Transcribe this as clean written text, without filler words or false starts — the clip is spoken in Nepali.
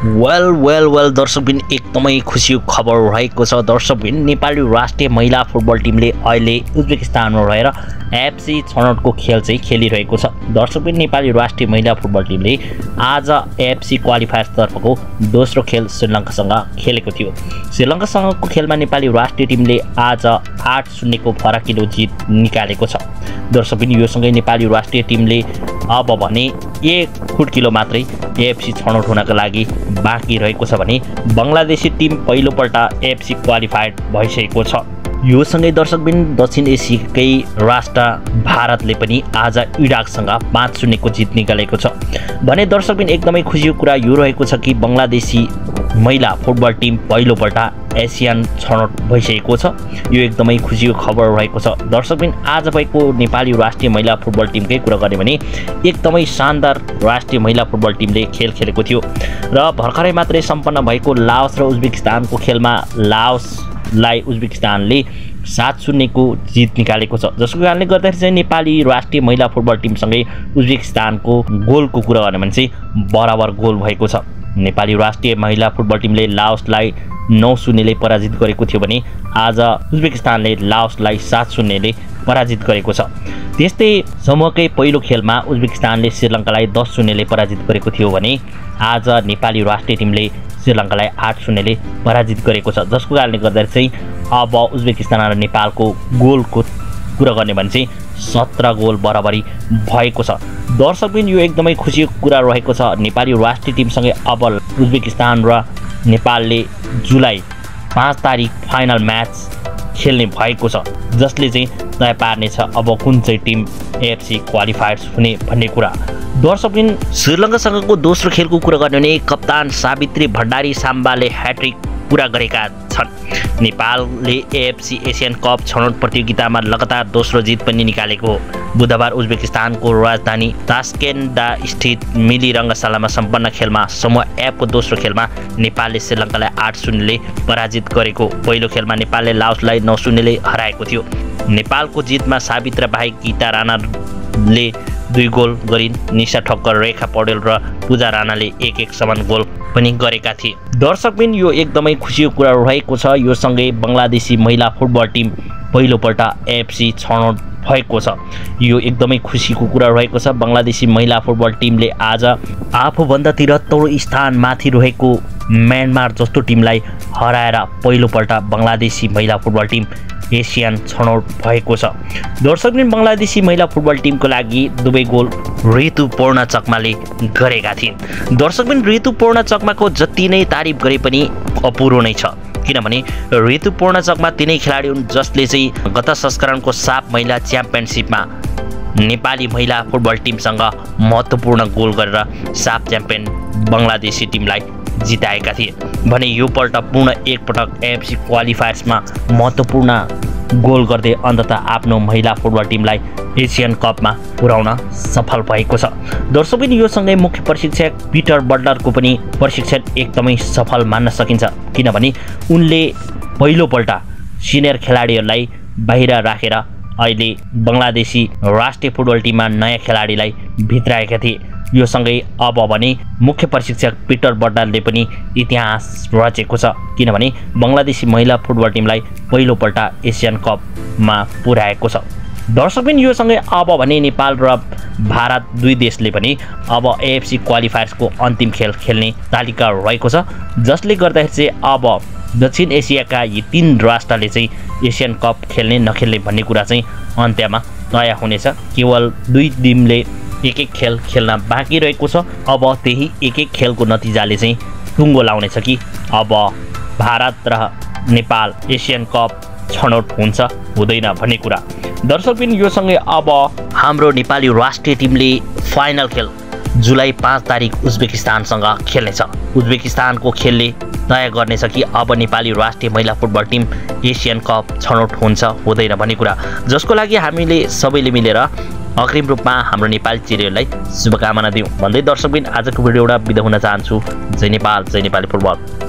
वेल दर्शकबिन एकदमै खुसीको खबर रहेको छ। दर्शकबिन नेपाली राष्ट्रिय महिला फुटबल टिमले अहिले उज्बेकिस्तानमा रहेर एफसी छनौटको खेल चाहिँ खेलिरहेको छ। दर्शकबिन नेपाली राष्ट्रिय महिला फुटबल टिमले आज एफसी क्वालिफायर्स तर्फको दोस्रो खेल श्रीलङ्कासँग खेलेको थियो। श्रीलङ्कासँगको खेलमा नेपाली राष्ट्रिय टिमले आज 8-0 को फराकिलो जित निकालेको छ। दर्शकबिन यो सँगै नेपाली राष्ट्रिय टिमले अब भने 1 फुटकिलो मात्रै एफसी छनौट हुनका लागि बाँकी रहेको छ भने बङ्गलादेशी टिम पहिलोपल्ट एफसी क्वालिफाइड भइसकेको छ। यो सँगै दर्शकबिन दक्षिण एसियाकै राष्ट्र भारतले पनि आज इराकसँग 5-0 को जित निकालेको छ भने दर्शकबिन एकदमै खुसीको कुरा यो रहेको छ कि बङ्गलादेशी महिला फुटबल टिम पहिलोपल्ट एसियन छनौट भइसकेको छ। यो एकदमै खुसीको खबर रहेको छ। दर्शकबिन आज भएको नेपाली राष्ट्रिय महिला फुटबल टिमकै कुरा गर्ने भने एकदमै शानदार राष्ट्रिय महिला फुटबल टिमले खेल खेलेको थियो र भर्खरै मात्रै सम्पन्न भएको लाओस र उज्बेकिस्तानको खेलमा लाओसलाई उज्बेकिस्तानले 7-0 को जित निकालेको छ। जसको कारणले गर्दाखेरि चाहिँ नेपाली राष्ट्रिय महिला फुटबल टिमसँगै उज्बेकिस्तानको गोलको कुरा गर्ने भने चाहिँ बराबर गोल भएको छ। नेपाली राष्ट्रिय महिला फुटबल टिमले लाओसलाई 9-0 ले पराजित गरेको थियो भने आज उज्बेकिस्तानले लाओसलाई 7-0 ले पराजित गरेको छ। त्यस्तै समूहकै पहिलो खेलमा उज्बेकिस्तानले श्रीलङ्कालाई 10-0 ले पराजित गरेको थियो भने आज नेपाली राष्ट्रिय टिमले श्रीलङ्कालाई 8-0 ले पराजित गरेको छ। जसको कारणले गर्दाखेरि चाहिँ अब उज्बेकिस्तान र नेपालको गोलको कुरा गर्ने भने चाहिँ 17 गोल बराबरी भएको छ। दर्शकबिन यो एकदमै खुसीको कुरा रहेको छ। नेपाली राष्ट्रिय टिमसँगै अब उज्बेकिस्तान र नेपालले जुलाई 5 तारिक फाइनल म्याच खेल्ने भएको छ, जसले चाहिँ तय पार्नेछ अब कुन चाहिँ टिम एफसी क्वालिफायर्स हुने भन्ने कुरा। दर्शकबिन श्रीलङ्कासँगको दोस्रो खेलको कुरा गर्ने भने कप्तान सावित्री भण्डारी साम्बाले ह्याट्रिक पूरा गरेका छन्। नेपालले एएफसी एसियन कप छनौट प्रतियोगितामा लगातार दोस्रो जित पनि निकालेको हो। बुधबार उज्बेकिस्तानको राजधानी तास्केन्ट स्थित मिली रङ्गशालामा सम्पन्न खेलमा समूह एफ को दोस्रो खेलमा नेपालले श्रीलङ्कालाई 8-0 ले पराजित गरेको। पहिलो खेलमा नेपालले लाओसलाई 9-0 ले हराएको थियो। नेपालको जितमा सावित्रा बाहेक गीता राणाले 2 गोल गरिन्। निशा ठक्कर, रेखा पौडेल र पूजा राणाले 1-1 समान गोल पनि गरेका थिए। दर्शकबिन यो एकदमै खुसीको कुरा रहेको छ। यो सँगै बङ्गलादेशी महिला फुटबल टिम पहिलोपल्ट एफसी छनौट भएको छ। यो एकदमै खुसीको कुरा रहेको छ। बङ्गलादेशी महिला फुटबल टिमले आज आफूभन्दा 73 स्थान माथि रहेको म्यानमार जस्तो टिमलाई हराएर पहिलोपल्ट बङ्गलादेशी महिला फुटबल टिम एसियन छनौट भएको छ। दर्शकबिन बङ्गलादेशी महिला फुटबल टिमको लागि 2 गोल ऋतु पूर्ण चकमाले गरेका थिए। दर्शकबिन ऋतु पूर्ण चकमाको जति नै तारिफ गरे पनि अपुरो नै छ, किनभने ऋतु पूर्ण चकमा तिनै खेलाडी हुन् जसले चाहिँ गत संस्करणको साफ महिला च्याम्पियनसिपमा नेपाली महिला फुटबल टिमसँग महत्त्वपूर्ण गोल गरेर साफ च्याम्पियन बङ्गलादेशी टिमलाई जिताएका थिए भने यो पल्ट पूर्ण एकपटक एफसी क्वालिफायर्समा महत्त्वपूर्ण गोल गर्दै अन्ततः आफ्नो महिला फुटबल टिमलाई एसियन कपमा पुर्याउन सफल भएको छ। दर्शकबिन यो सँगै मुख्य प्रशिक्षक पिटर बटलरको पनि प्रशिक्षण एकदमै सफल मान्न सकिन्छ, किनभने उनले पहिलोपल्ट सिनियर खेलाडीहरूलाई बाहिर राखेर अहिले बङ्गलादेशी राष्ट्रिय फुटबल टिममा नयाँ खेलाडीलाई भित्राएका थिए। यो सँगै अब भने मुख्य प्रशिक्षक पिटर बटलरले पनि इतिहास रचेको छ, किनभने बङ्गलादेशी महिला फुटबल टिमलाई पहिलोपल्ट एसियन कपमा पुर्याएको छ। दर्शकबिन यो सँगै अब भने नेपाल र भारत दुई देशले पनि अब एएफसी क्वालिफायर्सको अन्तिम खेल खेल्ने तालिका रहेको छ, जसले गर्दाखेरि चाहिँ अब दक्षिण एसियाका यी 3 राष्ट्रले चाहिँ एसियन कप खेल्ने नखेल्ने भन्ने कुरा चाहिँ अन्त्यमा तय हुनेछ। केवल 2 टिमले 1-1 खेल खेल्न बाँकी रहेको छ। अब त्यही 1-1 खेलको नतिजाले चाहिँ टुङ्गो लाउनेछ कि अब भारत र नेपाल एसियन कप छनौट हुन्छ हुँदैन भन्ने कुरा। दर्शकबिन यो सँगै अब हाम्रो नेपाली राष्ट्रिय टिमले फाइनल खेल जुलाई 5 तारिक उज्बेकिस्तानसँग खेल्नेछ। उज्बेकिस्तानको खेलले तय गर्नेछ कि अब नेपाली राष्ट्रिय महिला फुटबल टिम एसियन कप छनौट हुन्छ हुँदैन भन्ने कुरा, जसको लागि हामीले सबैले मिलेर अग्रिम रूपमा हाम्रो नेपाली चिरहरूलाई शुभकामना दिउँ भन्दै दर्शकबिन आजको भिडियोबाट बिदा हुन चाहन्छु। जय नेपाल, जय नेपाली फुटबल।